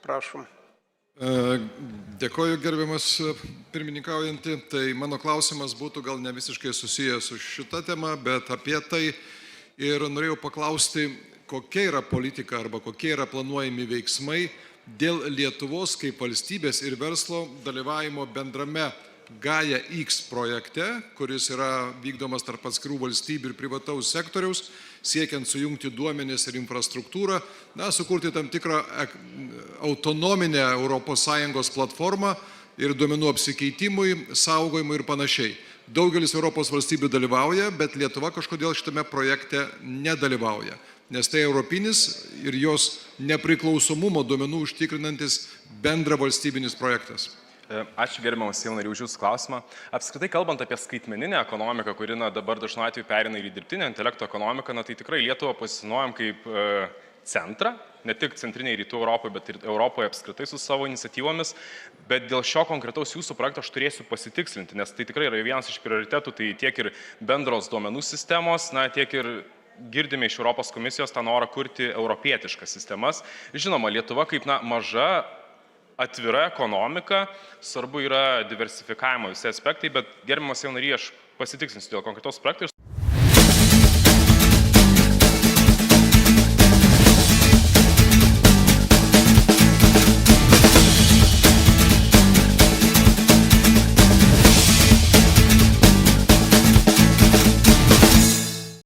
prašom. Dėkoju, gerbiamas pirmininkaujanti. Tai mano klausimas būtų gal ne visiškai susijęs su šita tema, bet apie tai. Ir norėjau paklausti, kokia yra politika arba kokie yra planuojami veiksmai dėl Lietuvos kaip valstybės ir verslo dalyvavimo bendrame Gaia X projekte, kuris yra vykdomas tarp atskirų valstybių ir privataus sektoriaus, siekiant sujungti duomenis ir infrastruktūrą, sukurti tam tikrą autonominę ES platformą ir duomenų apsikeitimui, saugojimui ir panašiai. Daugelis Europos valstybių dalyvauja, bet Lietuva kažkodėl šitame projekte nedalyvauja, nes tai europinis ir jos nepriklausomumo duomenų užtikrinantis bendra valstybinis projektas. Ačiū gerbiamas Seimo nariai už jūsų klausimą. Apskritai kalbant apie skaitmeninę ekonomiką, kuri dabar dažnu atveju pereina ir į dirbtinio intelekto ekonomiką, tai tikrai Lietuvą pozicionuojam kaip centrą, ne tik centriniai rytų Europoje, bet ir Europoje apskritai su savo iniciatyvomis. Bet dėl šio konkretaus jūsų projekto aš turėsiu pasitikslinti, nes tai tikrai yra vienas iš prioritetų, tai tiek ir bendros duomenų sistemos, tiek ir girdime iš Europos komisijos tą norą kurti europietiškas sistemas. Žinoma, Lietuva kaip maža, atvira ekonomika, svarbu yra diversifikavimo visi aspektai, bet gerbiamas Seimo nariai, aš pasitikslinsiu dėl konkretaus projekto.